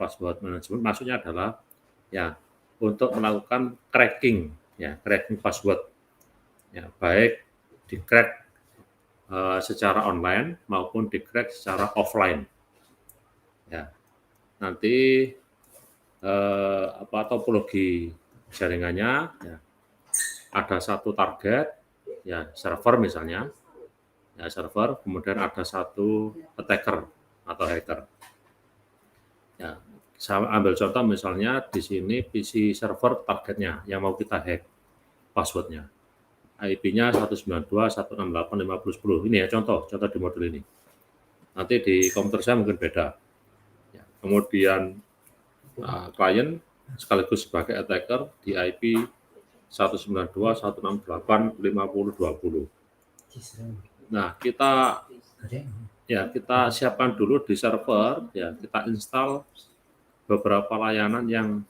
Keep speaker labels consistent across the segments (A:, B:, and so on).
A: password management maksudnya adalah ya untuk melakukan cracking ya, cracking password. Ya, baik di-crack secara online maupun di-crack secara offline. Ya. Nanti topologi jaringannya ya, ada satu target ya server misalnya. Ya, server, kemudian ada satu attacker atau hacker. Ya, saya ambil contoh misalnya di sini PC server targetnya yang mau kita hack passwordnya. IP-nya 192.168.50.10. Ini ya contoh di modul ini. Nanti di komputer saya mungkin beda. Ya, kemudian klien sekaligus sebagai attacker di IP 192.168.50.20. Nah, kita siapkan dulu di server, ya kita install beberapa layanan yang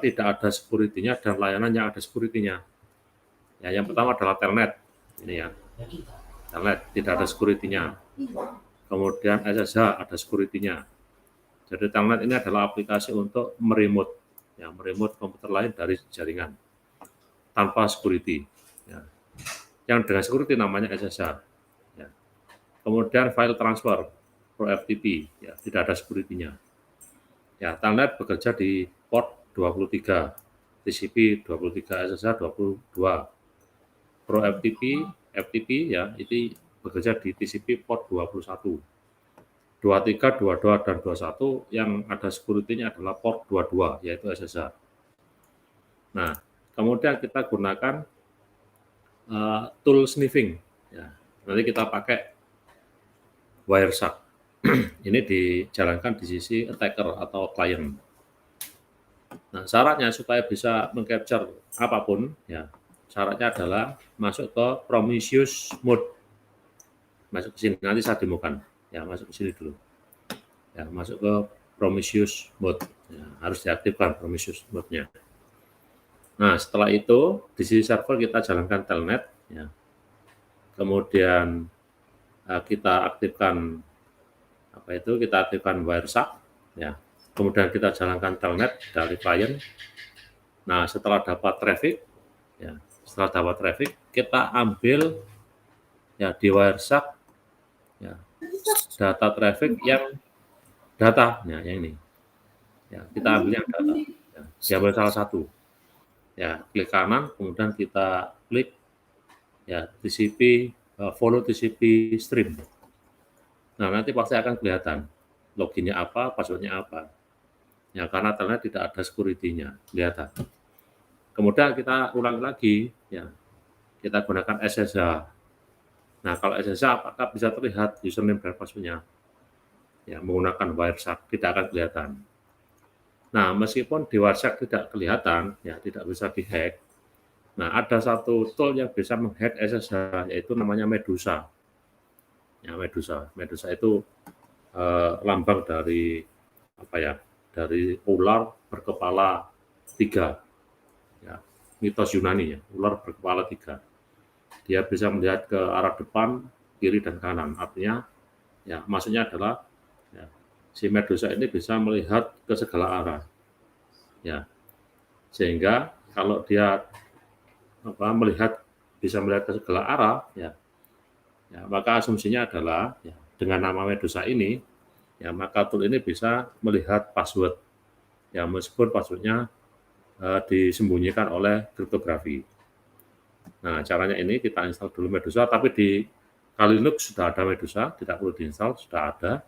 A: tidak ada security-nya dan layanan yang ada security-nya. Ya, yang pertama adalah telnet, ini ya, telnet tidak ada security-nya. Kemudian SSH ada security-nya. Jadi telnet ini adalah aplikasi untuk meremote komputer lain dari jaringan tanpa security. Ya. Yang dengan security namanya SSH. Ya. Kemudian file transfer, Pro FTP, ya tidak ada security-nya. Ya, telnet bekerja di port 23, TCP 23, SSH 22. Pro FTP ya itu bekerja di TCP port 21. 23, 22, dan 21 yang ada security-nya adalah port 22, yaitu SSH. Nah, kemudian kita gunakan tool sniffing. Ya. Nanti kita pakai Wireshark. Ini dijalankan di sisi attacker atau klien. Nah, syaratnya supaya bisa mengcapture apapun, ya syaratnya adalah masuk ke Prometheus mode. Masuk ke sini, nanti saya demokan. Ya, masuk ke sini dulu. Ya, masuk ke Prometheus mode. Ya, harus diaktifkan Prometheus mode-nya. Nah, setelah itu di sisi server kita jalankan telnet. Ya. Kemudian kita aktifkan kita aktifkan Wireshark. Ya. Kemudian kita jalankan telnet dari klien. Nah, setelah dapat traffic, kita ambil ya di Wireshark ya data traffic yang yang ini. Ya, kita ambil yang data. Ya, diambil salah satu. Ya, klik kanan, kemudian kita klik ya TCP follow TCP stream. Nah, nanti pasti akan kelihatan loginnya apa, passwordnya apa. Ya, karena telnet tidak ada security-nya, kelihatan. Kemudian kita ulang lagi, ya kita gunakan SSH. Nah, kalau SSH apakah bisa terlihat username dan password-nya? Ya, menggunakan Wireshark tidak akan kelihatan. Nah, meskipun di Wireshark tidak kelihatan, ya tidak bisa dihack. Nah, ada satu tool yang bisa menghack SSH, yaitu namanya Medusa. Ya, Medusa itu lambang dari dari ular berkepala 3. Ya, mitos Yunani ya, ular berkepala 3. Dia bisa melihat ke arah depan, kiri, dan kanan. Artinya, ya maksudnya adalah ya, si Medusa ini bisa melihat ke segala arah. Ya, sehingga kalau dia bisa melihat ke segala arah, ya maka asumsinya adalah ya, dengan nama Medusa ini, ya maka tool ini bisa melihat password. Ya, meskipun passwordnya disembunyikan oleh kriptografi. Nah, caranya ini kita install dulu Medusa, tapi di Kali Linux sudah ada Medusa, tidak perlu diinstal, sudah ada.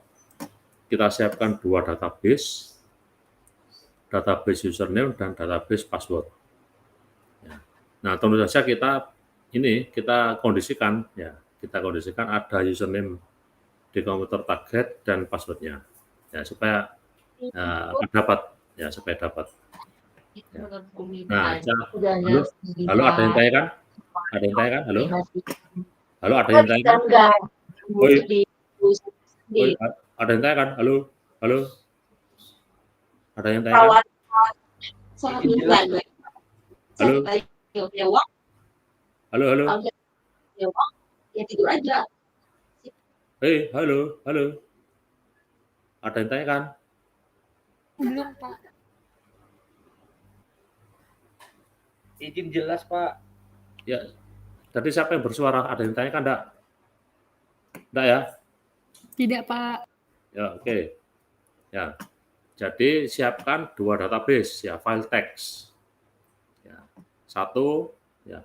A: Kita siapkan 2 database username dan database password. Ya. Nah, tentu saja kita kondisikan, ada username di komputer target dan passwordnya, ya supaya dapat. Ya. Nah, halo, ada yang tanya kan? Halo? Halo, ada yang tanya kan? Ada yang tanya kan? Halo? Ada yang tanya kan? Halo?
B: Ya tidur aja.
A: Halo? Ada yang tanya kan?
C: Belum, Pak.
D: Izin jelas, Pak.
A: Ya, tadi siapa yang bersuara? Ada yang tanyakan enggak? Enggak ya?
C: Tidak, Pak.
A: Ya, oke. Ya. Jadi siapkan 2 database ya, file text. Ya. Satu ya,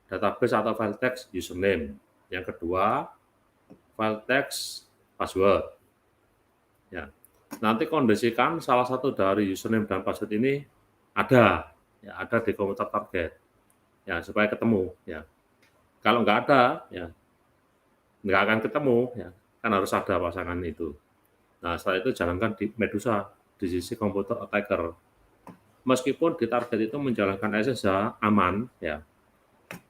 A: database atau file text username. Yang kedua, file text password. Ya. Nanti kondisikan salah satu dari username dan password ini ada di komputer target. Ya, supaya ketemu ya. Kalau nggak ada ya nggak akan ketemu ya. Kan harus ada pasangan itu. Nah, setelah itu jalankan di Medusa di sisi komputer attacker. Meskipun di target itu menjalankan SSH aman ya.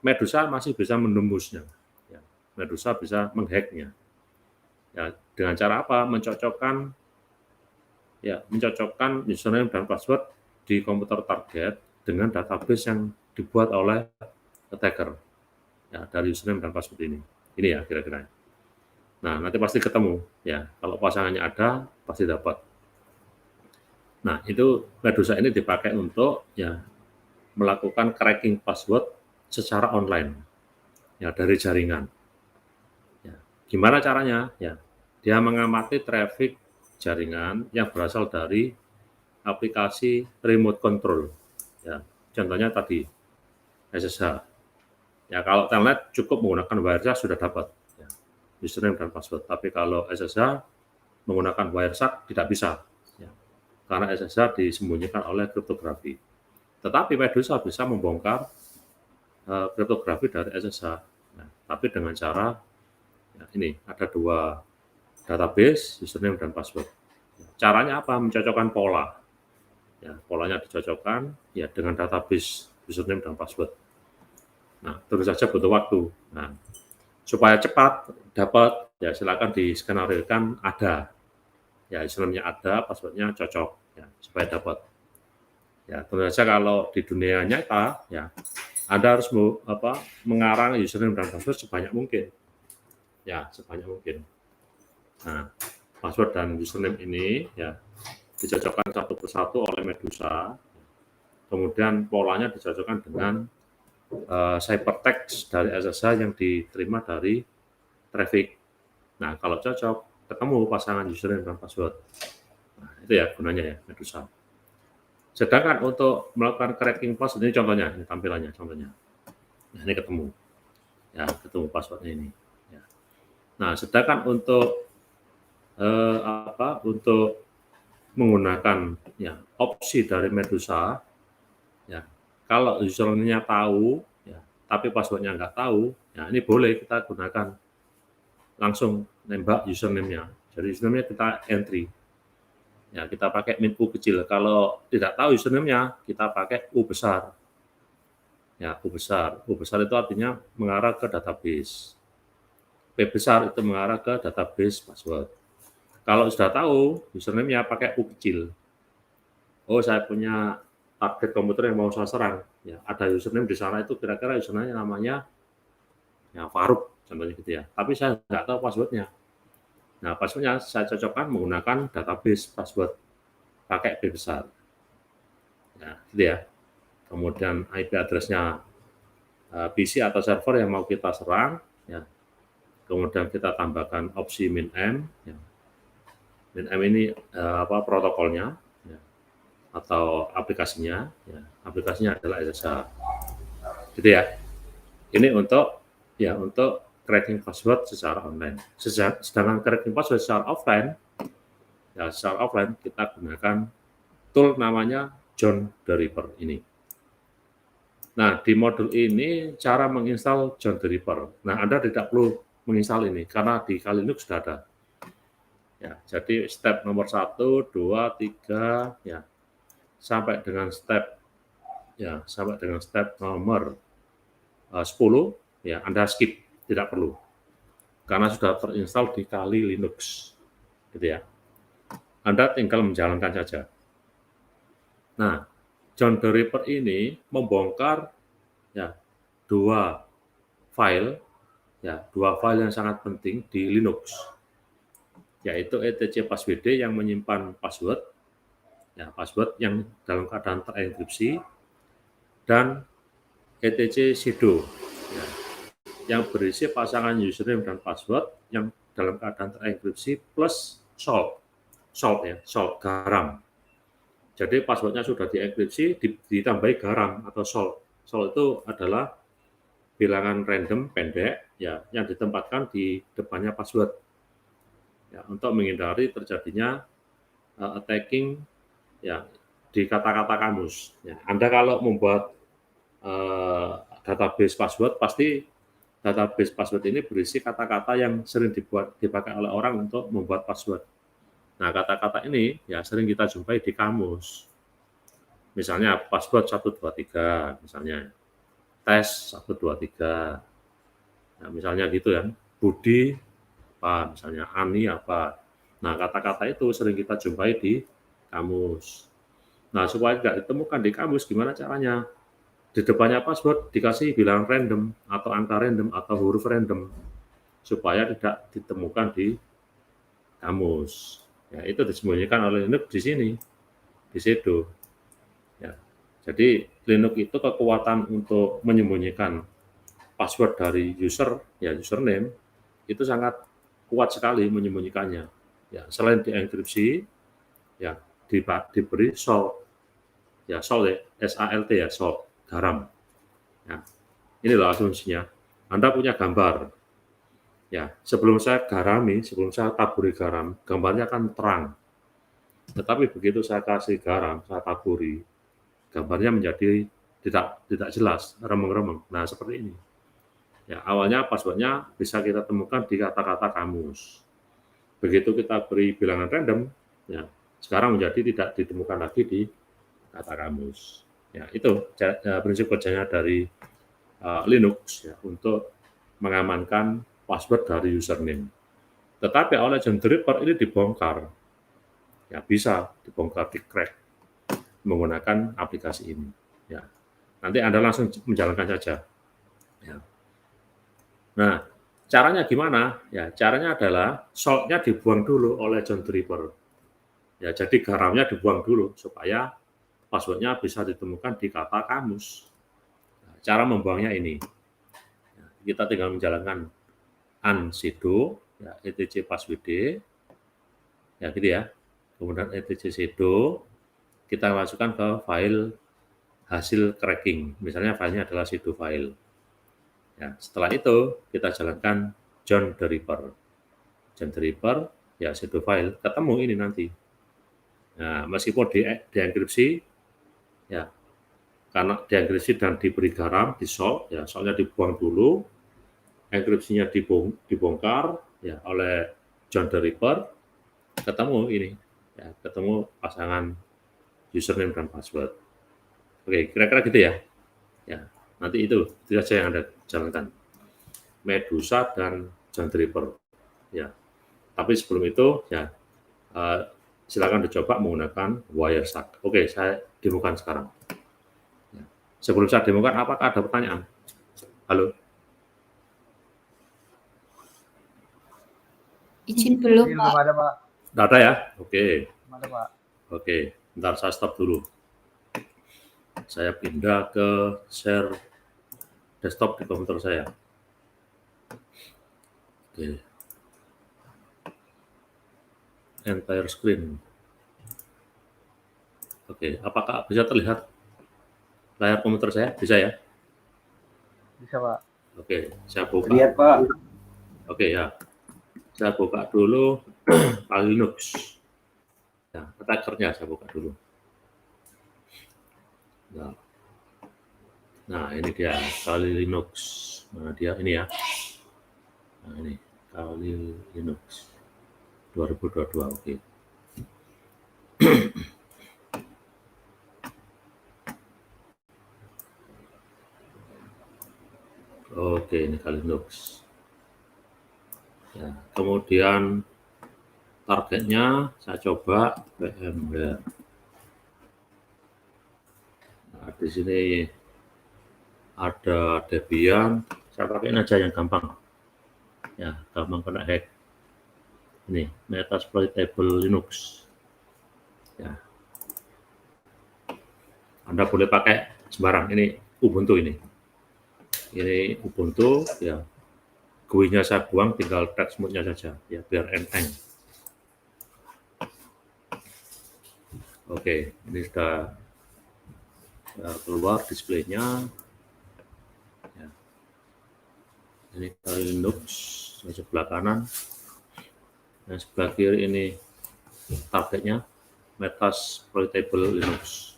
A: Medusa masih bisa menembusnya. Ya. Medusa bisa menghacknya. Ya, dengan cara apa? Mencocokkan username dan password di komputer target dengan database yang dibuat oleh attacker. Ya, dari username dan password ini. Ini ya kira-kira. Nah, nanti pasti ketemu ya. Kalau pasangannya ada, pasti dapat. Nah, itu Medusa ini dipakai untuk ya melakukan cracking password secara online. Ya, dari jaringan. Ya. Gimana caranya? Ya, dia mengamati traffic jaringan yang berasal dari aplikasi remote control. Ya, contohnya tadi SSH. Ya, kalau telnet cukup menggunakan Wireshark sudah dapat ya, username dan password. Tapi kalau SSH menggunakan Wireshark tidak bisa, ya, karena SSH disembunyikan oleh kriptografi. Tetapi Medusa bisa membongkar kriptografi dari SSH. Nah, tapi dengan cara ya, ini ada 2 database username dan password. Caranya apa? Mencocokkan pola. Ya, polanya dicocokkan ya dengan database username dan password. Nah, terus saja butuh waktu. Nah, supaya cepat dapat ya silakan diskenariokan ada. Ya, username-nya ada, password-nya cocok ya supaya dapat. Ya, tentu saja kalau di dunia nyata ya Anda harus mengarang username dan password sebanyak mungkin. Ya, sebanyak mungkin. Nah, password dan username ini ya dicocokkan satu persatu oleh Medusa. Kemudian polanya dicocokkan dengan ciphertext dari SSH yang diterima dari traffic. Nah, kalau cocok, ketemu pasangan username dan password. Nah, itu ya gunanya ya Medusa. Sedangkan untuk melakukan cracking password ini contohnya, ini tampilannya contohnya. Nah, ini ketemu. Ya, ketemu passwordnya ini. Ya. Nah, sedangkan untuk untuk menggunakan ya opsi dari Medusa ya kalau username-nya tahu ya tapi password-nya nggak tahu ya ini boleh kita gunakan langsung nembak username-nya. Jadi username-nya kita entry ya kita pakai min U kecil. Kalau tidak tahu username-nya kita pakai U besar ya U besar itu artinya mengarah ke database. P besar itu mengarah ke database password. Kalau sudah tahu username-nya pakai U kecil. Oh, saya punya target komputer yang mau saya serang. Ya, ada username di sana itu kira-kira username namanya ya Faruk contohnya gitu ya. Tapi saya nggak tahu password-nya. Nah, password-nya saya cocokkan menggunakan database password pakai P besar. Ya, gitu ya. Kemudian IP address-nya PC atau server yang mau kita serang ya. Kemudian kita tambahkan opsi min-m ya. Min-m ini protokolnya ya, atau aplikasinya ya. Aplikasinya adalah SSH. Gitu ya. Ini untuk cracking password secara online. Sedangkan cracking password secara offline kita gunakan tool namanya John the Ripper ini. Nah, di modul ini cara menginstal John the Ripper. Nah, Anda tidak perlu menginstal ini karena di Kali Linux sudah ada. Ya, jadi step nomor 1, 2, 3 ya sampai dengan step nomor 10 ya Anda skip, tidak perlu. Karena sudah terinstall di Kali Linux. Gitu ya. Anda tinggal menjalankan saja. Nah, John the Ripper ini membongkar ya dua file yang sangat penting di Linux, yaitu etc passwd yang menyimpan password ya, password yang dalam keadaan terenkripsi, dan etc sudo, ya, yang berisi pasangan username dan password yang dalam keadaan terenkripsi plus salt ya, salt garam. Jadi passwordnya sudah dienkripsi, ditambahi garam atau salt. Salt itu adalah bilangan random pendek ya yang ditempatkan di depannya password ya untuk menghindari terjadinya attacking ya di kata-kata kamus. Ya, Anda kalau membuat database password, pasti database password ini berisi kata-kata yang sering dipakai oleh orang untuk membuat password. Nah, kata-kata ini ya sering kita jumpai di kamus. Misalnya password 123, misalnya tes 123. Nah, misalnya gitu ya. Budi apa, misalnya Ani apa. Nah, kata-kata itu sering kita jumpai di kamus. Nah, supaya tidak ditemukan di kamus, gimana caranya? Di depannya password dikasih bilangan random atau angka random atau huruf random supaya tidak ditemukan di kamus. Ya, itu disembunyikan oleh Linux di sini, di sudo. Ya. Jadi Linux itu kekuatan untuk menyembunyikan password dari user, ya username, itu sangat kuat sekali menyembunyikannya. Ya, selain dienkripsi, ya diberi salt, ya salt ya, SALT ya, salt, garam. Ya, ini loh asumsinya. Anda punya gambar. Ya, sebelum saya taburi garam, gambarnya kan terang. Tetapi begitu saya kasih garam, saya taburi, gambarnya menjadi tidak jelas, remeng-remeng. Nah, seperti ini. Ya, awalnya passwordnya bisa kita temukan di kata-kata kamus. Begitu kita beri bilangan random, ya, sekarang menjadi tidak ditemukan lagi di kata kamus. Ya, itu prinsip kerjanya dari Linux ya, untuk mengamankan password dari username. Tetapi oleh John Draper ini dibongkar. Ya, bisa dibongkar, di-crack menggunakan aplikasi ini. Ya. Nanti Anda langsung menjalankan saja. Ya. Nah, caranya gimana? Ya, caranya adalah salt-nya dibuang dulu oleh John Draper. Ya, jadi garamnya dibuang dulu supaya password-nya bisa ditemukan di kata kamus. Nah, cara membuangnya ini. Ya, kita tinggal menjalankan unsudo, ya, etc passwd, ya gitu ya. Kemudian etc sudo, kita masukkan ke file hasil cracking. Misalnya filenya adalah sudo file. Ya, setelah itu kita jalankan John Draper. John Draper, ya sudo file, ketemu ini nanti. Nah, meskipun dienkripsi, ya karena dienkripsi dan diberi garam, di salt, ya saltnya dibuang dulu, enkripsinya dibongkar, ya oleh John Draper, ketemu ini, ya ketemu pasangan username dan password. Oke, kira-kira gitu ya. Ya, nanti itu saja yang Anda jalankan. Medusa dan John Draper. Ya. Tapi sebelum itu ya silakan dicoba menggunakan Wireshark. Oke, saya demokan sekarang. Ya. Sebelum saya demokan, apakah ada pertanyaan? Halo?
C: Izin belum,
D: Belum
C: Pak.
D: ada, Pak.
A: Tidak ada ya? Oke.
D: Belum ada, Pak.
A: Oke, bentar saya stop dulu. Saya pindah ke share desktop di komputer saya. Oke. Entire screen. Oke, apakah bisa terlihat layar komputer saya? Bisa ya?
D: Bisa, Pak.
A: Oke, saya buka.
D: Lihat, Pak.
A: Oke ya, saya buka dulu Linux. Ya, attackernya saya buka dulu. Nah, ini dia Kali Linux. Nah, dia ini ya. Nah, ini Kali Linux 2022. Oke. Oke, ini Kali Linux. Ya, kemudian targetnya saya coba VMware. Nah, di sini ada Debian, saya pakai aja yang gampang. Ya, gampang kena hack. Ini Metasploitable Linux. Ya. Anda boleh pakai sembarang. Ini Ubuntu ini. Ini Ubuntu, ya. GUI-nya saya buang, tinggal text mode-nya saja, ya, biar enteng. Oke, ini sudah keluar displaynya. Ya. Ini Kali Linux, yang sebelah kanan. Yang sebelah kiri ini targetnya, Metasploitable Linux.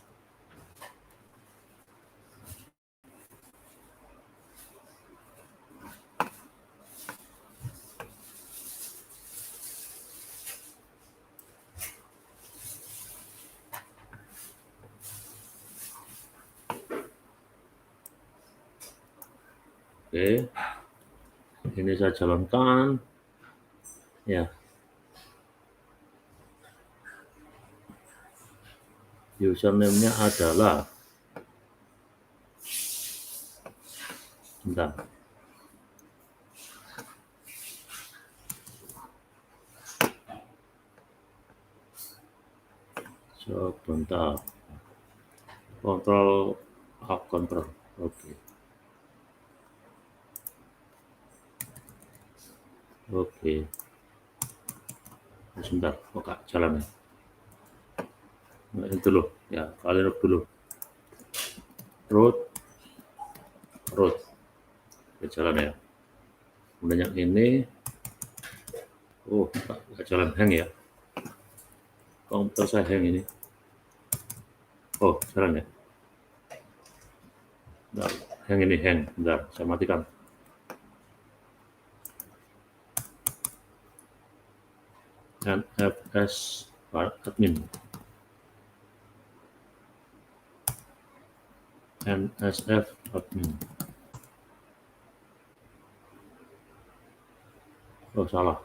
A: Oke, ini saya jalankan, ya. Username-nya adalah, bentar. Sebentar. Kontrol, kontrol, oke. Oke. Sebentar, kok jalan ya? Nah, ini dulu, ya, kalian dulu. Root. Oke, jalan ya. Kemudian yang ini, oh, nggak jalan, hang ya. Komputer saya hang ini. Oh, jalan ya. Bentar, hang ini, hang. Bentar, saya matikan. NFS admin. NSF admin. Oh, salah.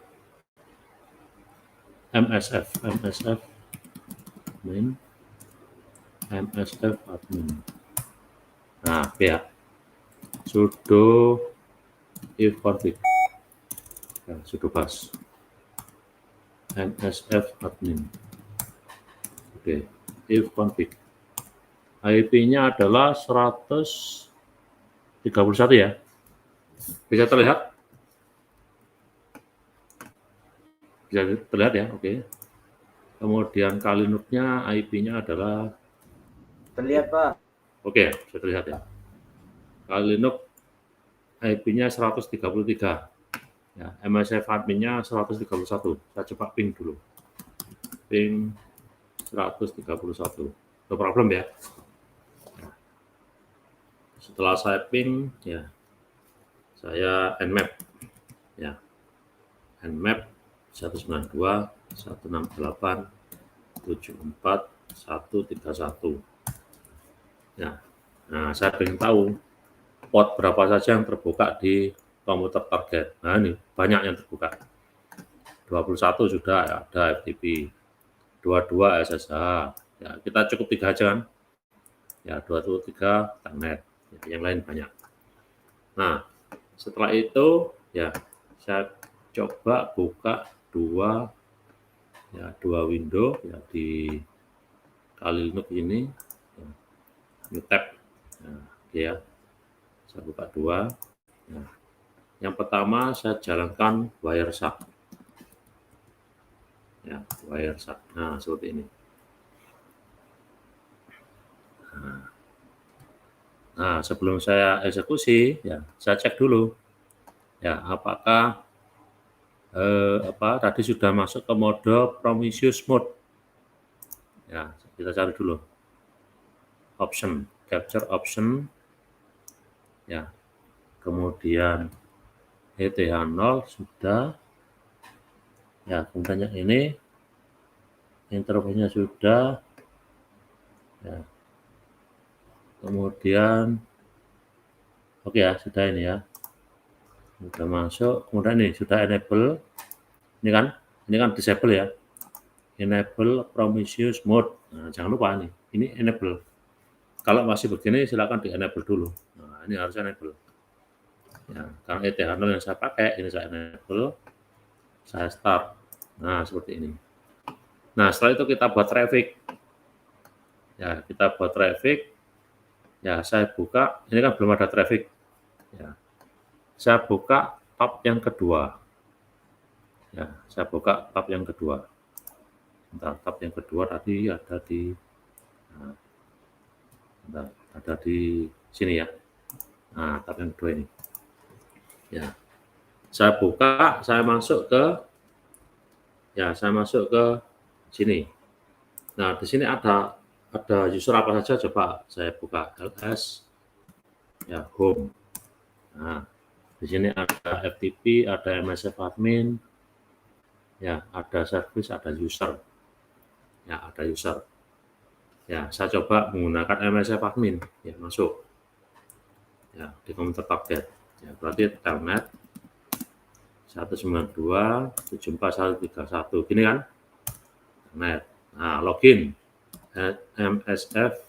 A: MSF admin. MSF admin. Nah, ya. Sudo ifconfig. Ya, sudo bas. NSF admin. Oke, ifconfig. IP-nya adalah 131 ya. Bisa terlihat? Bisa terlihat ya, oke. Kemudian Kali Linux-nya IP-nya adalah,
E: terlihat Pak.
A: oke, bisa terlihat ya. Kali Linux IP-nya 133. Ya, MSF admin-nya 131. Saya coba ping dulu. Ping 131. No problem ya. Setelah saya ping, ya, saya nmap, ya, nmap 192.168.74.131. Ya, nah saya ingin tahu port berapa saja yang terbuka di komputer target. Nah ini banyak yang terbuka. 21 sudah ya, ada FTP, 22 SSH. Ya, kita cukup 3 aja kan. Ya, 23 Telnet. Ya, yang lain banyak. Nah, setelah itu ya saya coba buka dua window ya di Kali Linux ini. Ya, new tab. Nah, ya. Saya buka dua. Nah, yang pertama saya jalankan Wireshark. Ya, Wireshark. Nah, seperti ini. Nah, sebelum saya eksekusi, ya saya cek dulu. Ya, apakah tadi sudah masuk ke mode Prometheus mode. Ya, kita cari dulu. Option, capture option. Ya. Kemudian ETH0 sudah. Ya, kemudian yang ini interface-nya sudah. Ya. Kemudian oke ya, sudah ini ya. Sudah masuk, kemudian ini sudah enable. Ini kan disable ya. Enable Prometheus mode. Nah, jangan lupa ini enable. Kalau masih begini silakan di enable dulu. Nah, ini harus enable. Ya, karena ETH0 yang saya pakai, ini saya enable. Saya start. Nah, seperti ini. Nah, setelah itu kita buat traffic. Ya, kita buat traffic. Ya, saya buka, ini kan belum ada traffic. Ya, saya buka tab yang kedua. Ya, saya buka tab yang kedua. Bentar, tab yang kedua tadi ada di, nah, bentar, ada di sini ya. Nah, tab yang kedua ini. Ya, saya buka, saya masuk ke, ya, saya masuk ke sini. Nah, di sini ada user apa saja, coba saya buka ls, ya, home. Nah, di sini ada FTP, ada MSF admin, ya, ada service, ada user. Ya, ada user. Ya, saya coba menggunakan MSF admin, ya, masuk. Ya, di komputer target. Ya, berarti telnet 192.74.131, gini kan? Telnet. Nah, login. MSF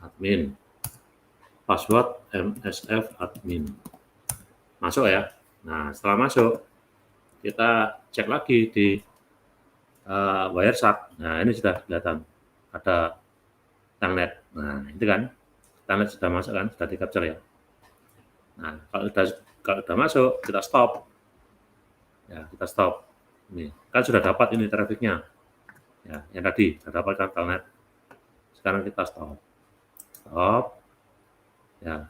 A: admin. Password MSF admin. Masuk ya. Nah, setelah masuk, kita cek lagi di Wireshark. Nah, ini sudah kelihatan ada telnet. Nah, itu kan telnet sudah masuk kan, sudah di capture ya. Nah, kalau sudah masuk, kita stop. Ya, kita stop. Ini kan sudah dapat ini trafficnya. Ya, yang tadi sudah dapat kan telnet. Sekarang kita stop. Stop. Ya,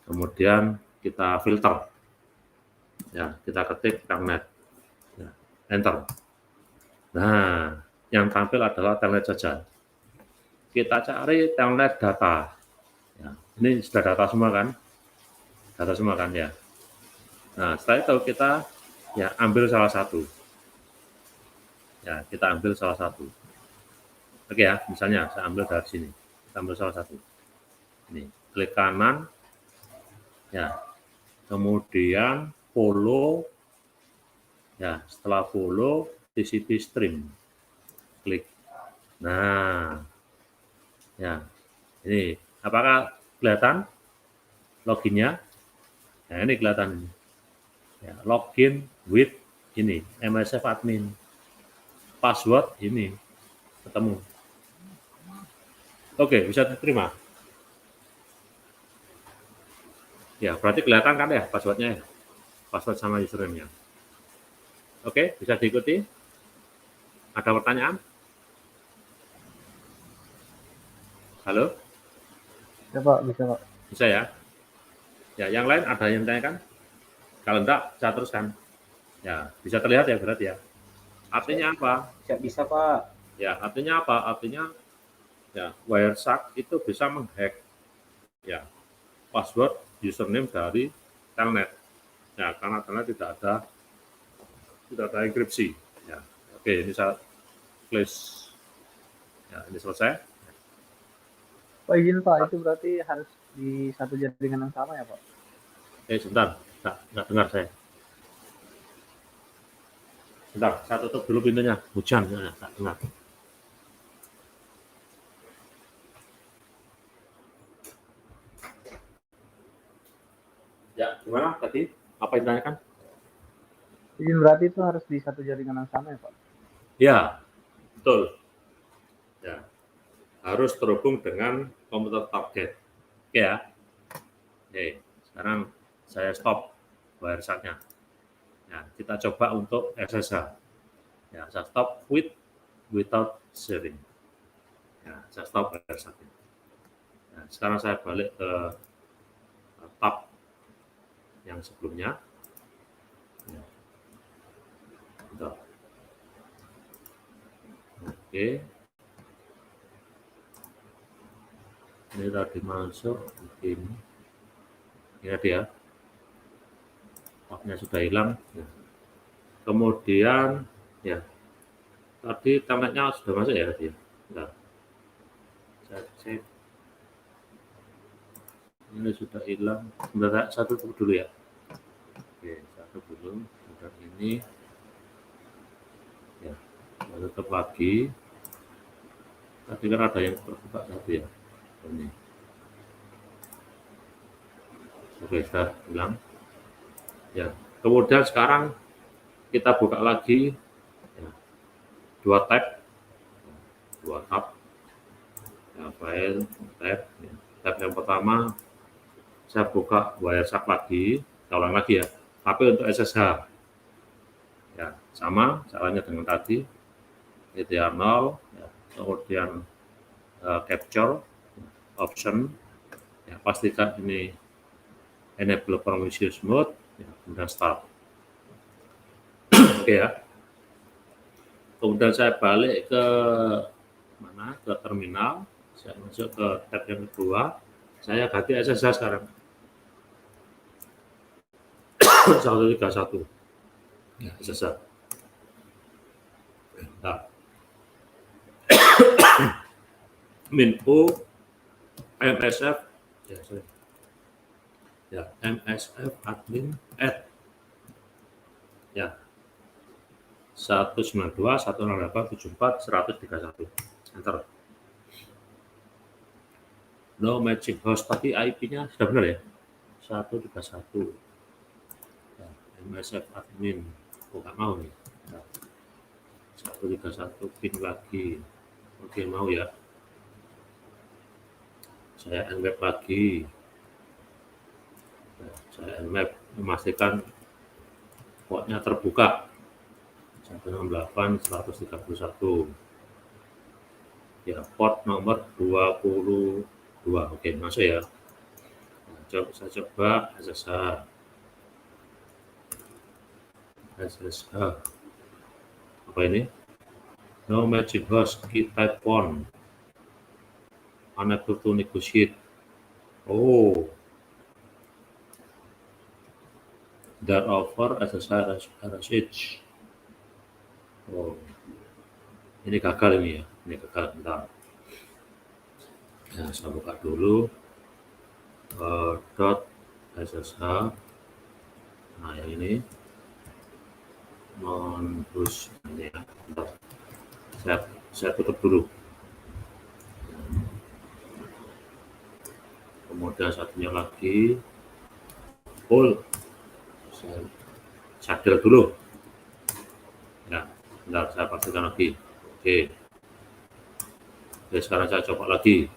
A: kemudian kita filter. Ya, kita ketik telnet. Ya, enter. Nah, yang tampil adalah telnet saja. Kita cari telnet data. Ya, ini sudah data semua kan? Data semua kan ya. Nah, setelah itu kita ya ambil salah satu. Ya, kita ambil salah satu. Oke ya, misalnya saya ambil dari sini. Kita ambil salah satu. Ini, klik kanan. Ya. Kemudian follow. Ya, setelah follow TCP stream. Klik. Nah. Ya. Ini apakah kelihatan loginnya? Nah, ini kelihatan. Ya, login with ini MSF admin. Password ini ketemu. Oke, bisa diterima. Ya, berarti kelihatan kan ya passwordnya ya? Password sama username-nya. Oke, bisa diikuti? Ada pertanyaan? Halo?
D: Ya Pak, bisa Pak.
A: Bisa ya? Ya, yang lain ada yang tanyakan? Kalau enggak, saya teruskan. Ya, bisa terlihat ya berarti ya. Artinya apa?
E: Bisa Pak.
A: Ya, artinya apa? Artinya ya, Wireshark itu bisa menghack ya password username dari telnet. Ya, karena telnet tidak ada enkripsi. Ya, oke, ini saya close. Ya, ini selesai.
D: Pak izin Pak, itu berarti harus di satu jaringan yang sama ya Pak?
A: Sebentar, nggak dengar saya. Sebentar, saya tutup dulu pintunya. Hujan, ya, nggak dengar. Ya, gimana tadi? Apa yang ditanyakan?
D: Izin berarti itu harus di satu jaringan yang sama ya Pak?
A: Ya, betul. Ya, harus terhubung dengan komputer target. Oke ya. Oke, sekarang saya stop Wireshark-nya. Ya, kita coba untuk SSH. Ya, saya stop without sharing. Ya, saya stop Wireshark-nya. Nah, sekarang saya balik ke tab yang sebelumnya. Ya. Bentar. Oke. Ini tadi masuk begini. Ini dia. Tabnya sudah hilang. Ya. Kemudian ya tadi telnetnya sudah masuk ya tadi. Bentar. Saya cek. Ini sudah hilang. Sebentar, saya tutup dulu ya. Oke, saya tutup dulu. Kemudian ini ya, saya tutup lagi. Tadi kan ada yang terbuka satu ya. Ini. Oke, sudah hilang. Ya, kemudian sekarang kita buka lagi ya, dua tab ya, file tab ya. Tab yang pertama, saya buka Wireshark lagi, saya ulang lagi ya, tapi untuk SSH. Ya, sama caranya dengan tadi, ETR 0, ya, kemudian capture, option, ya, pastikan ini enable promiscuous mode, ya, kemudian start. Oke ya. Kemudian saya balik ke mana? Ke terminal. Saya masuk ke tab yang kedua. Saya ganti SSH sekarang. 131. Ya, SSH. Nah. Minfo MSF ya, sorry. Ya, MSF admin @ ya 192.168.74.131 enter. No matching host, tapi IP-nya sudah benar ya, 131 ya, MSF admin nggak mau nih ya. 131 pin lagi, oke mau ya, saya nmap lagi ya, saya nmap memastikan portnya terbuka 168.131 ya, port nomor 22, oke masuk ya. Nah, saya coba SSH apa ini, no matching host, key type phone, unable to negotiate. Oh, that offer SSH RSH. Oh, ini gagal ini ya, ini gagal. Bentar. Ya, saya buka dulu .ssh. Nah, yang ini non-host ini ya. Bentar. Saya tutup dulu. Kemudian satunya lagi full. Saya cadel dulu. Ya, bentar saya pastikan lagi. Oke. Oke, sekarang saya coba lagi.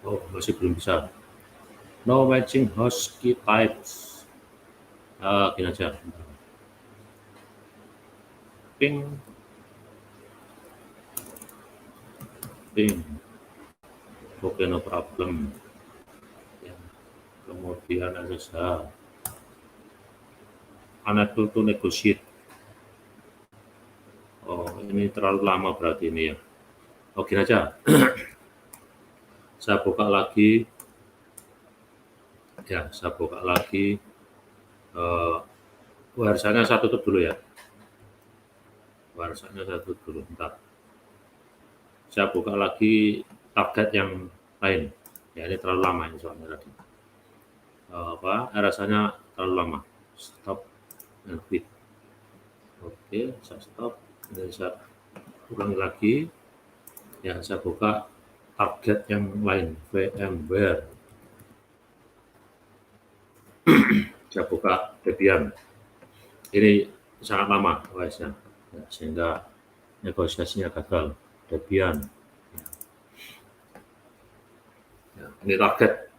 A: Oh, masih belum bisa. No matching host key types. Gini aja. Ping. Oke, no problem. Ya. Kemudian SSH. Unable to negotiate. Oh, ini terlalu lama berarti ini ya. Oh, gini aja. Saya buka lagi. Ya, saya buka lagi. Warisannya saya tutup dulu ya. Warisannya saya tutup dulu. Bentar. Saya buka lagi target yang lain. Ya, ini terlalu lama ini soalnya tadi. Rasanya terlalu lama. Stop and quit. Oke, saya stop. Ini saya ulangi lagi. Ya, saya buka target yang lain, VMware. Saya buka Debian. Ini sangat lama OS-nya, ya, sehingga negosiasinya gagal. Debian. Ya, ini target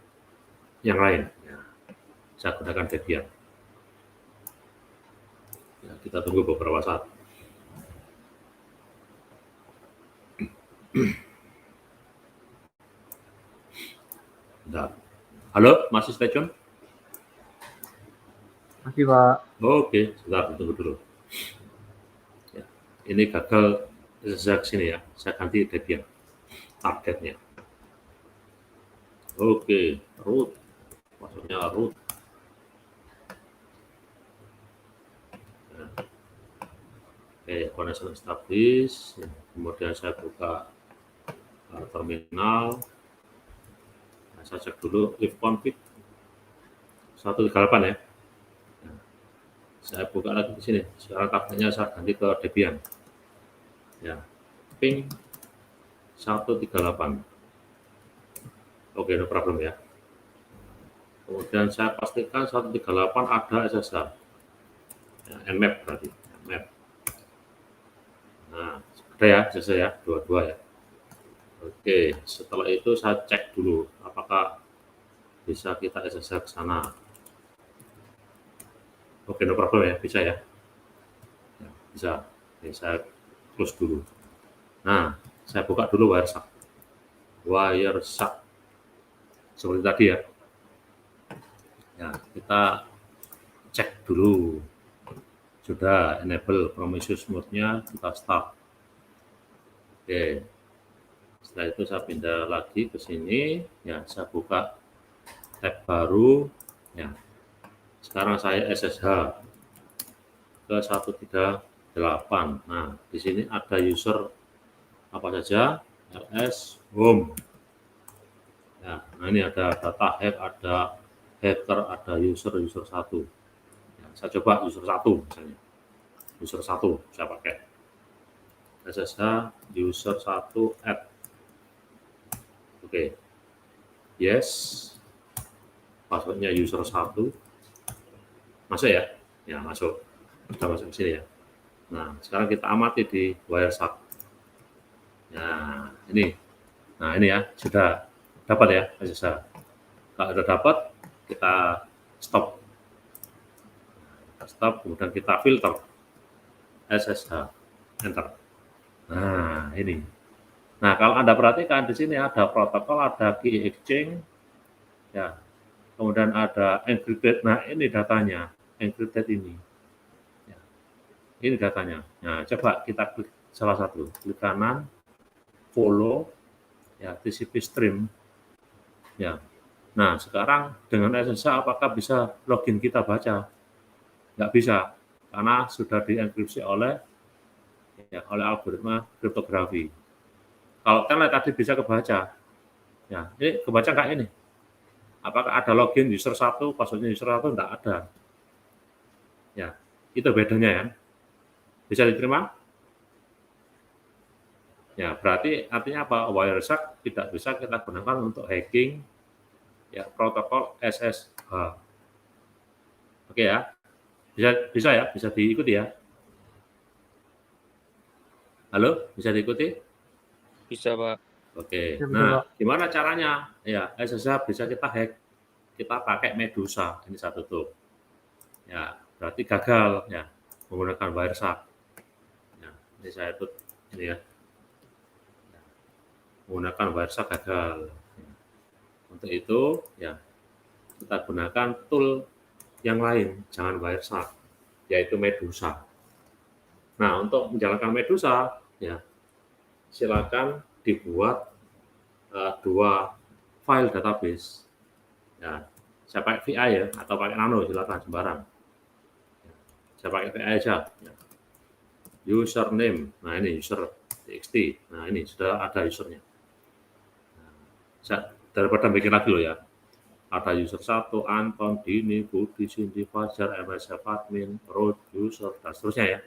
A: yang lain. Ya, saya gunakan Debian. Ya, kita tunggu beberapa saat. Bentar. Halo, masih stay tune?
D: Masih Pak.
A: Oke, sebentar, tunggu dulu. Ya, ini gagal sejak sini ya, saya ganti Debian targetnya. Oke, root, maksudnya root. Ya. Oke, connection established. Ya, kemudian saya buka terminal. Nah, saya cek dulu if config 138 ya. Saya buka lagi di sini. Sekarang targetnya saya ganti ke Debian. Ya, ping 138. Oke, no problem ya. Kemudian saya pastikan 138 ada SSH. Ya, nmap berarti. Nmap. Nah, ada ya SSH ya, dua-dua ya. Oke, setelah itu saya cek dulu apakah bisa kita SSH ke sana. Oke, no problem ya, bisa ya. Ya, bisa. Oke, saya close dulu. Nah, saya buka dulu Wireshark. Wireshark. Seperti tadi ya. Ya, kita cek dulu. Sudah enable Prometheus mode-nya, kita start. Oke. Setelah itu saya pindah lagi ke sini. Ya, saya buka tab baru. Ya. Sekarang saya SSH ke 138. Nah, di sini ada user apa saja? ls home. Ya, nah ini ada data hack, ada hacker, ada user 1. Ya, saya coba user 1 misalnya. User 1 saya pakai. SSH user 1 add. Oke. Yes. Passwordnya user 1. Masuk ya? Ya, masuk. Sudah masuk ke sini ya. Nah, sekarang kita amati di Wireshark. Nah, ini. Nah, ini ya, sudah dapat ya SSH. Kalau sudah dapat, kita stop. Kita stop, kemudian kita filter SSH. Enter. Nah, ini. Nah, kalau Anda perhatikan di sini ada protokol, ada key exchange, ya. Kemudian ada encrypted. Nah, ini datanya, encrypted ini. Ya. Ini datanya. Nah, coba kita klik salah satu, klik kanan, follow, ya TCP stream. Ya. Nah, sekarang dengan SSH apakah bisa login kita baca? Nggak bisa, karena sudah dienkripsi oleh algoritma kriptografi. Kalau telnet tadi bisa kebaca. Ya, ini kebaca nggak ini? Apakah ada login user 1, passwordnya user 1? Nggak ada. Ya, itu bedanya ya. Bisa diterima? Ya, berarti artinya apa? Wireshark tidak bisa kita gunakan untuk hacking ya protokol SSH. Oke ya. Bisa ya, bisa diikuti ya. Halo, bisa diikuti?
E: Bisa, Pak.
A: Oke.
D: Ya, bisa,
A: Nah,
D: Pak.
A: gimana caranya? Ya, SSH bisa kita hack. Kita pakai Medusa. Ini saya tutup. Ya, berarti gagal ya menggunakan Wireshark. Ya, ini saya tutup ini ya. Menggunakan Wireshark gagal. Untuk itu, ya kita gunakan tool yang lain, jangan Wireshark, yaitu Medusa. Nah, untuk menjalankan Medusa, ya silakan dibuat 2 file database. Ya, saya pakai VI ya, atau pakai Nano, silakan sembarang. Ya, saya pakai VI aja. Ya. Username, nah ini user txt, nah ini sudah ada usernya. Nah, saya, daripada bikin lagi loh ya, ada user 1, Anton, Dini, Budi, Cindy, Fajar, MSF admin, root, user, dan seterusnya ya.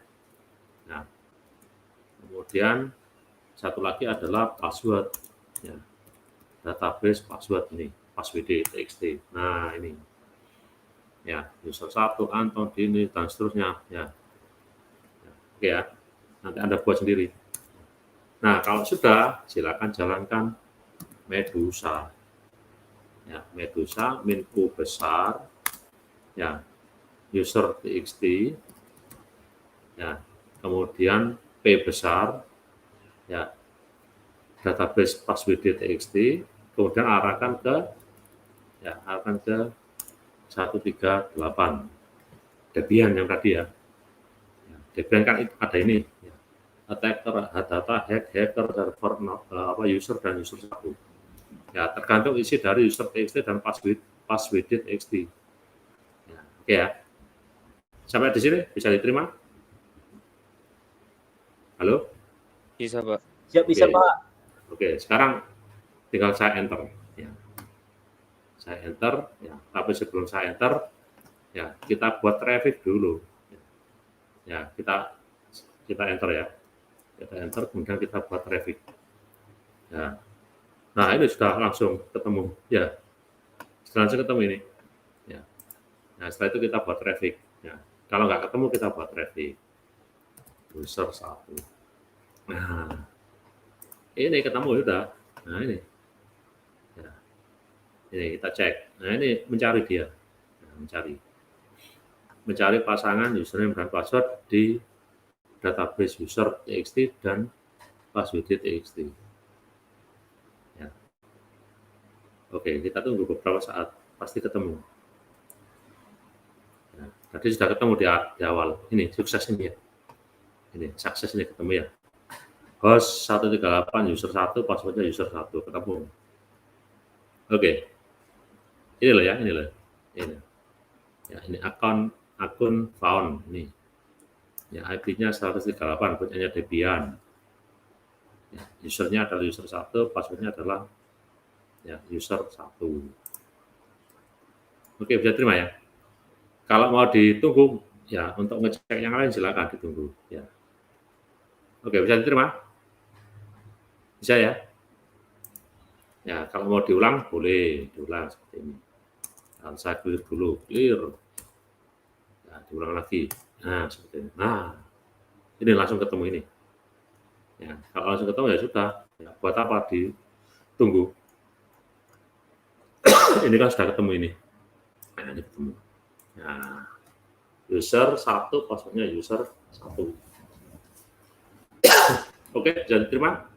A: Nah, kemudian satu lagi adalah password. Ya. Database password ini, passwd.txt. Nah, ini. Ya, user 1, Anton, Dini, dan seterusnya. Ya. Oke ya, nanti Anda buat sendiri. Nah, kalau sudah, silakan jalankan Medusa. Ya, Medusa minku besar, ya user txt, ya kemudian p besar, ya database passwd.txt, kemudian arahkan ke 138 Debian yang tadi ya. Debian kan ada ini, ya. Attacker, data, hacker, server, user dan user 1. Ya, tergantung isi dari user txt dan passwd.txt. Ya, oke ya. Sampai di sini bisa diterima? Halo?
E: Bisa, Pak. Siap, bisa,
A: Oke.
E: Pak.
A: Oke, sekarang tinggal saya enter. Ya. Saya enter, ya. Tapi sebelum saya enter, ya kita buat traffic dulu. Ya, kita enter ya. Kita enter, kemudian kita buat traffic. Ya. Nah, ini sudah langsung ketemu. Ya, sudah langsung ketemu ini. Ya. Nah, setelah itu kita buat traffic. Ya. Kalau nggak ketemu, kita buat traffic. User 1. Nah, ini ketemu sudah. Nah ini, ya. Ini kita cek. Nah ini mencari dia, nah, mencari pasangan username dan password di database user txt dan password txt. Ya. Oke, kita tunggu beberapa saat, pasti ketemu. Ya, tadi sudah ketemu di awal. Ini sukses ini ya. Ini sukses ini ketemu ya. Host 138 user 1, passwordnya user 1, ketemu. Oke. Ini loh ya, ini loh. Ini. Ya, ini akun found ini. Ya, IP-nya 138, punyanya Debian. Ya, usernya adalah user 1, passwordnya adalah ya, user 1. Oke, bisa terima ya. Kalau mau ditunggu, ya untuk ngecek yang lain silakan ditunggu. Ya. Oke, bisa diterima? Bisa ya? Ya, kalau mau diulang, boleh diulang seperti ini. Nah, saya clear dulu, clear. Nah, diulang lagi. Nah, seperti ini. Nah, ini langsung ketemu ini. Ya, kalau langsung ketemu ya sudah. Ya, buat apa ditunggu? Ini kan sudah ketemu ini. Nah, ini ketemu. Nah, user 1, passwordnya user 1. Oke, bisa diterima?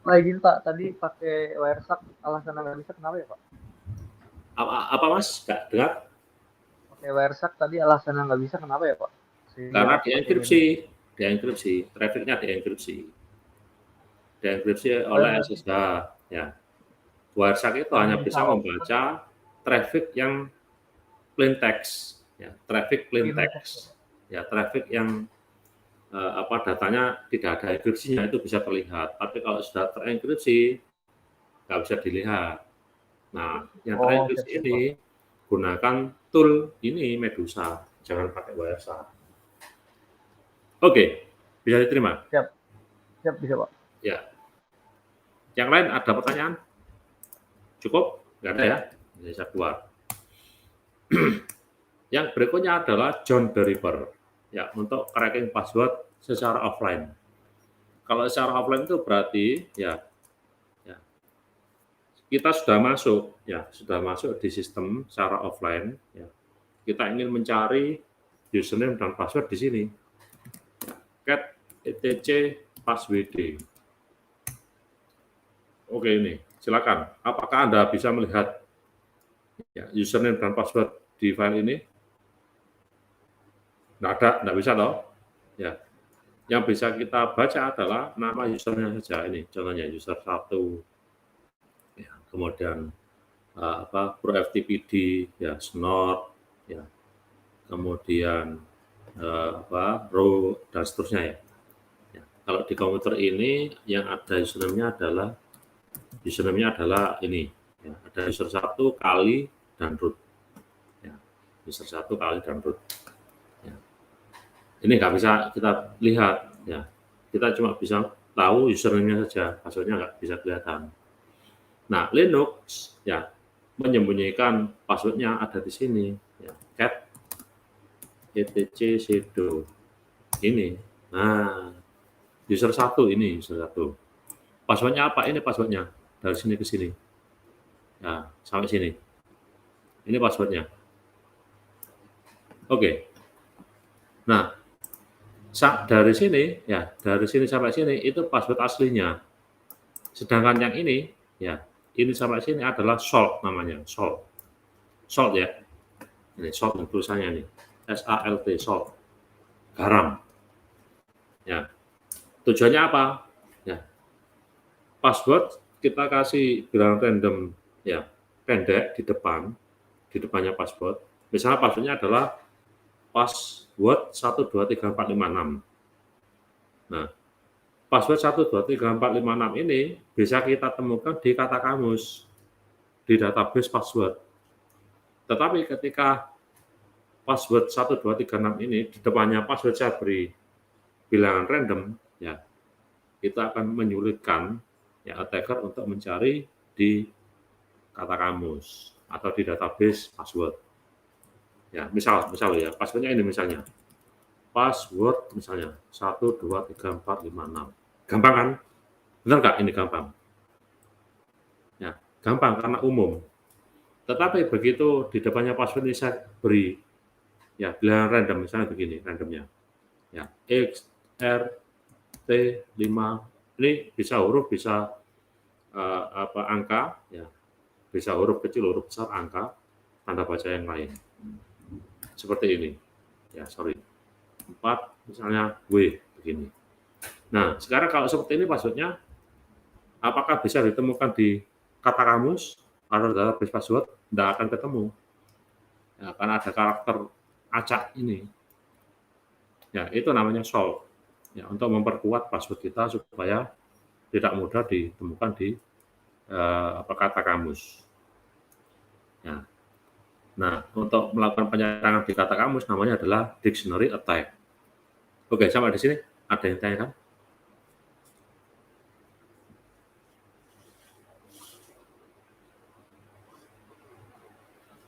D: Pak izin Pak, tadi pakai Wireshark alasan nggak bisa kenapa ya Pak?
A: Apa Mas? Nggak dengar?
D: Pakai Wireshark tadi alasan nggak bisa kenapa ya Pak?
A: Karena dienkripsi, trafficnya dienkripsi oleh SSH. Ya, Wireshark itu hanya bisa membaca traffic yang plain text, ya, traffic plain text, ya, traffic yang datanya tidak ada enkripsinya itu bisa terlihat. Tapi kalau sudah terenkripsi nggak bisa dilihat. Nah, yang terenkripsi ini gunakan tool ini Medusa, jangan pakai Wireshark. Oke, bisa diterima?
D: Siap bisa Pak.
A: Ya. Yang lain ada pertanyaan? Cukup? Nggak ada ya? Ini saya keluar. Yang berikutnya adalah John the Ripper. Ya, untuk cracking password secara offline. Kalau secara offline itu berarti ya kita sudah masuk di sistem secara offline. Ya. Kita ingin mencari username dan password di sini. Cat etc passwd. Oke ini, silakan. Apakah Anda bisa melihat ya, username dan password di file ini? Nggak bisa toh. Ya. Yang bisa kita baca adalah nama usernya saja ini. Contohnya user 1. Ya, kemudian ProFTPD, ya, snort, ya. Kemudian row dan seterusnya ya. Ya. Kalau di komputer ini yang ada username-nya adalah ini. Ya, ada user 1 kali dan root. Ya, user 1 kali dan root. Ini nggak bisa kita lihat, ya. Kita cuma bisa tahu username-nya saja, password-nya nggak bisa kelihatan. Nah, Linux ya menyembunyikan password-nya ada di sini, ya. Cat etc sudo ini. Nah, user 1 ini user 1. Password-nya apa? Ini password-nya dari sini ke sini, ya sampai sini. Ini password-nya. Oke. Nah. Dari sini sampai sini itu password aslinya. Sedangkan yang ini, ya, ini sampai sini adalah salt namanya, salt. Salt ya. Ini salt tulisannya nih. SALT, salt. Garam. Ya. Tujuannya apa? Ya. Password kita kasih bilangan random ya, pendek di depannya password. Misalnya passwordnya adalah password 123456. Nah, password 123456 ini bisa kita temukan di kata kamus, di database password. Tetapi ketika password 1236 ini di depannya password saya beri bilangan random, ya, kita akan menyulitkan ya attacker untuk mencari di kata kamus atau di database password. Ya, misal ya, passwordnya ini misalnya. Password misalnya 123456. Gampang kan? Benar nggak ini gampang? Ya, gampang karena umum. Tetapi begitu di depannya password ini saya beri ya bilangan random, misalnya begini randomnya. Ya, X, R, T, 5, ini bisa huruf, bisa angka, ya, bisa huruf kecil, huruf besar, angka, tanda baca yang lain. Seperti ini. Ya, sorry. 4, misalnya W, begini. Nah, sekarang kalau seperti ini passwordnya, apakah bisa ditemukan di kata kamus atau database password? Tidak akan ketemu. Ya, karena ada karakter acak ini. Ya, itu namanya solve. Ya, untuk memperkuat password kita supaya tidak mudah ditemukan di kata kamus. Ya. Nah, untuk melakukan penyerangan di kata kamus namanya adalah dictionary attack. Oke, sampai di sini ada yang tanyakan?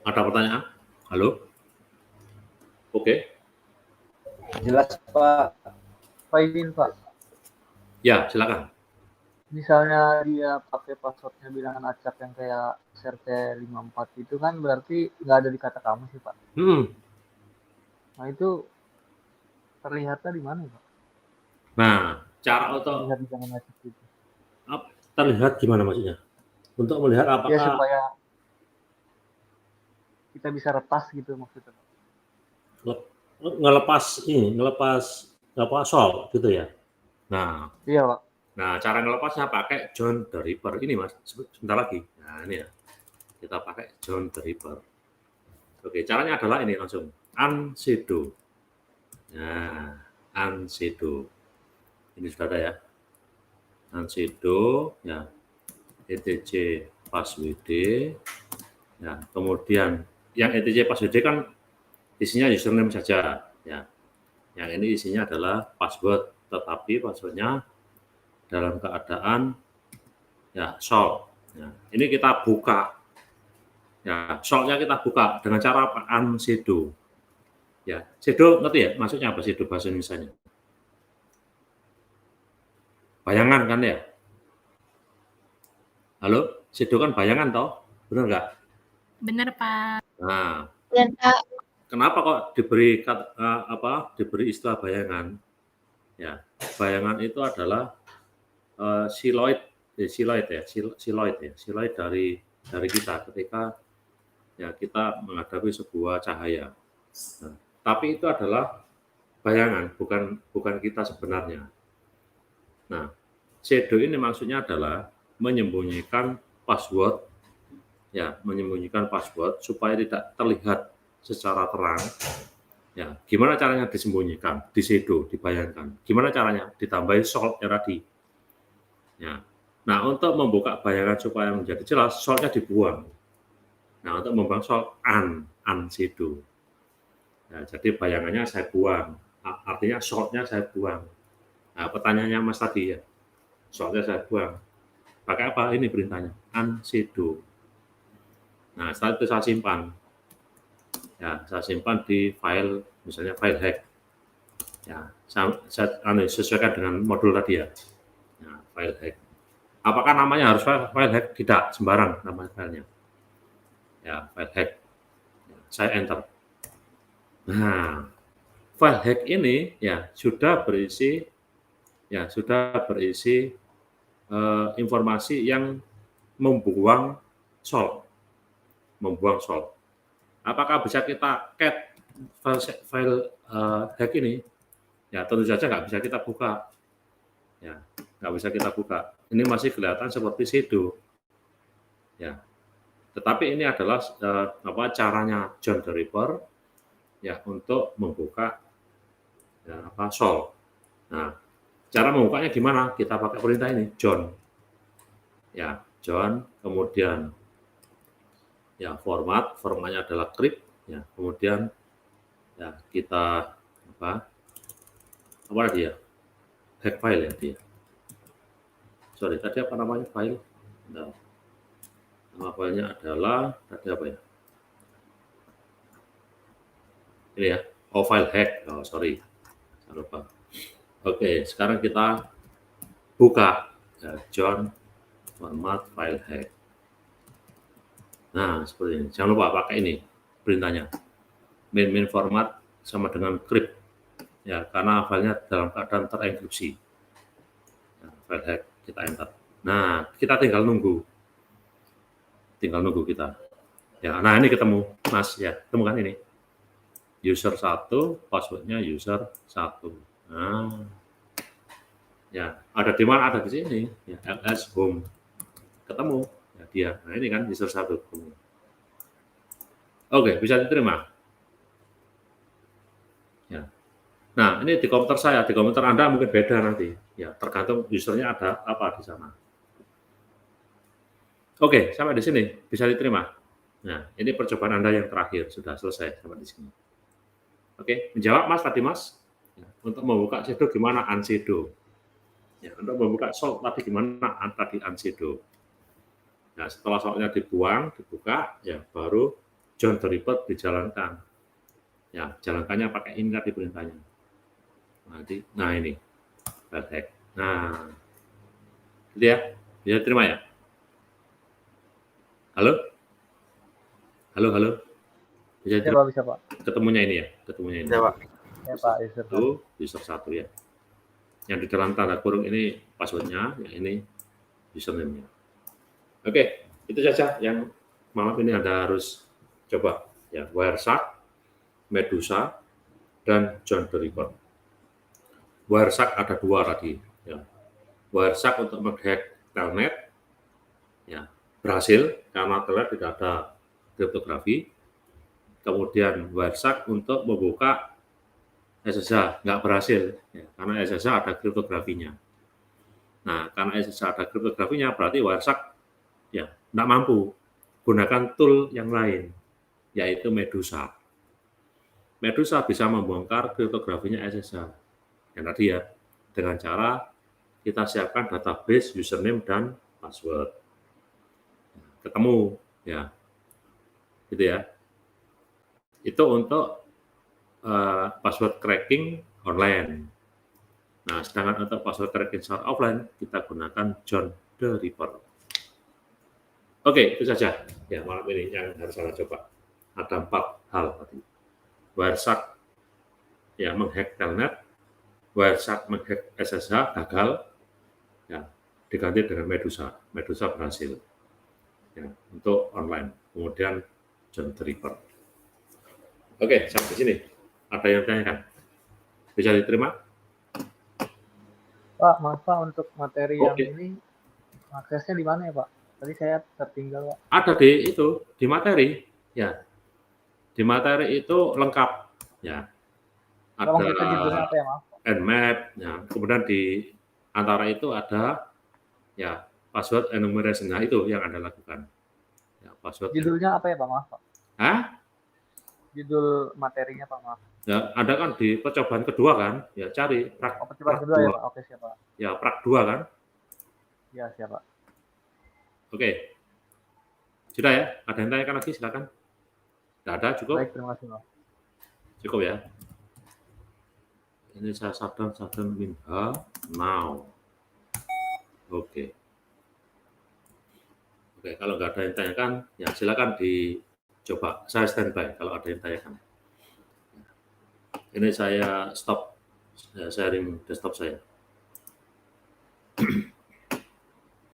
A: Ada pertanyaan? Halo? Oke.
F: Jelas Pak.
D: Pak izin Pak,
A: Ya, silakan.
D: misalnya dia pakai passwordnya bilangan acak yang kayak CRT54 itu kan berarti nggak ada di kata kamus sih Pak. Nah itu terlihatnya di mana Pak?
A: Nah, cara untuk
D: Terlihat di bilangan acak itu.
A: terlihat gimana maksudnya? Untuk melihat
D: Ya
A: apakah
D: supaya kita bisa retas gitu maksudnya.
A: ngelepas solve gitu ya. Nah,
D: Iya Pak.
A: cara ngelepasnya pakai John the Ripper ini Mas. Sebentar lagi. Nah, ini ya. Kita pakai John the Ripper. Oke, caranya adalah ini langsung unsudo. Nah, unsudo. Ini sudah ada ya. Unsudo ya. etc password. Ya, kemudian yang etc password kan isinya username saja ya. Yang ini isinya adalah password, tetapi passwordnya dalam keadaan ya solve. Ya, ini kita buka. Ya, solve-nya kita buka dengan cara unsudo. Ya, sudo ngerti ya? Maksudnya apa sudo bahasa Indonesianya? Bayangan kan ya? Halo, sudo kan bayangan toh? Benar nggak?
C: Bener, Pak.
A: Nah,
B: Dan Pak,
A: kenapa kok diberi diberi istilah bayangan? Ya, bayangan itu adalah siloid dari kita ketika ya kita menghadapi sebuah cahaya. Nah, tapi itu adalah bayangan, bukan kita sebenarnya. Nah, shadow ini maksudnya adalah menyembunyikan password, ya, menyembunyikan password supaya tidak terlihat secara terang. Ya, gimana caranya disembunyikan, di shadow, dibayangkan. Gimana caranya? Ditambahin solve tadi. Ya. Nah, untuk membuka bayangan supaya menjadi jelas, solve-nya dibuang. Nah, untuk membuang solve, unsudo. Nah, jadi bayangannya saya buang. Artinya solve-nya saya buang. Nah, pertanyaannya Mas tadi ya, solve-nya saya buang. Pakai apa ini perintahnya? Unsudo. Nah, setelah itu saya simpan. Ya, saya simpan di file, misalnya file hack. Ya, saya sesuaikan dengan modul tadi ya. Nah, file hack. Apakah namanya harus file hack? Tidak, sembarang nama filenya. Ya, file hack. Ya, saya enter. Nah, file hack ini ya sudah berisi informasi yang membuang solve. Apakah bisa kita cat file hack ini? Ya, tentu saja nggak bisa kita buka. Ya, nggak bisa kita buka. Ini masih kelihatan seperti sudo. Ya, tetapi ini adalah caranya John the Ripper ya untuk membuka ya, solve. Nah, cara membukanya gimana? Kita pakai perintah ini John. Ya, John, kemudian ya formatnya adalah crypt ya, kemudian ya kita apa tadi ya? Hack file ya dia. Sorry, tadi apa namanya file? Nah, nama filenya adalah tadi apa ya? Ini ya, file hack. Sorry, saya lupa. Oke, sekarang kita buka ya, John format file hack. Nah, seperti ini. Jangan lupa pakai ini perintahnya. Main format sama dengan crypt. Ya, karena filenya dalam keadaan terenkripsi. Nah, file hack kita enter. Nah, kita tinggal nunggu. Kita. Ya, nah ini ketemu, Mas. Ya, temukan ini. User 1, passwordnya user 1. Nah, ya, ada di mana? Ada di sini. Ya, ls home. Ketemu. Ya, dia. Nah, ini kan user 1. Oke, bisa diterima. Ya. Nah, ini di komputer saya, di komputer Anda mungkin beda nanti. Ya, tergantung usernya ada apa di sana. Oke, sampai di sini bisa diterima. Nah, ini percobaan Anda yang terakhir, sudah selesai sampai di sini. Oke, menjawab Mas tadi Mas. Ya, untuk membuka shadow gimana unshadow? Ya, untuk membuka salt tadi gimana tadi unshadow? Nah, setelah saltnya dibuang, dibuka, ya baru John the Ripper dijalankan. Ya, jalankannya pakai ini tadi perintahnya. Nah ini, file hack. Nah, gitu ya, bisa terima ya? Halo? Halo? Bisa terima?
D: Bisa Pak.
A: Ketemunya ini ya, ketemunya ini.
E: Ya, Pak.
D: Ya Pak,
A: User 1 ya. Yang di dalam tanda kurung ini passwordnya, ya ini username-nya. Oke, itu saja yang malam ini Anda harus coba. Ya, Wireshark, Medusa, dan John the Ripper. Wireshark ada 2 tadi. Ya. Wireshark untuk menghack telnet, ya berhasil karena telnet tidak ada kriptografi. Kemudian Wireshark untuk membuka SSH nggak berhasil, ya, karena SSH ada kriptografinya. Nah, karena SSH ada kriptografinya berarti Wireshark ya nggak mampu. Gunakan tool yang lain, yaitu Medusa. Medusa bisa membongkar kriptografinya SSH. Yang tadi ya, dengan cara kita siapkan database username dan password. Ketemu, ya, gitu ya. Itu untuk password cracking online. Nah, sedangkan untuk password cracking secara offline kita gunakan John the Ripper. Oke, itu saja ya malam ini yang harus Anda coba. Ada 4 hal tadi. Wireshark ya menghack telnet, Wireshark menghack SSH gagal, ya diganti dengan Medusa. Medusa berhasil ya, untuk online. Kemudian John the Ripper. Oke, sampai sini. Ada yang tanyakan? Bisa diterima?
D: Pak, maaf Pak, untuk materi yang
A: Oke.
D: ini aksesnya di mana ya Pak? Tadi saya tertinggal Pak.
A: Ada di itu, di materi. Ya, di materi itu lengkap. Ya,
D: Kalau kita judulnya
A: ada
D: apa ya Maaf?
A: Nmap. Ya, kemudian di antara itu ada ya password enumeration. Nah, itu yang Anda lakukan. Ya, password.
D: Judulnya apa ya Pak? Maaf Pak.
A: Hah?
D: Judul materinya Pak, maaf.
A: Ya, ada kan di percobaan kedua kan? Ya, cari prak.
D: Percobaan kedua
A: 2.
D: ya Pak. Oke, siap Pak.
A: Ya, prak 2 kan?
D: Ya, siap Pak.
A: Oke. Sudah ya? Ada yang tanyakan lagi? Silakan. Tidak ada, cukup?
D: Baik, terima kasih Pak.
A: Cukup ya. Ini saya sadar Minha now. Oke. Oke, kalau nggak ada yang tanyakan, ya silakan dicoba. Saya standby kalau ada yang tanyakan. Ini saya stop sharing desktop saya.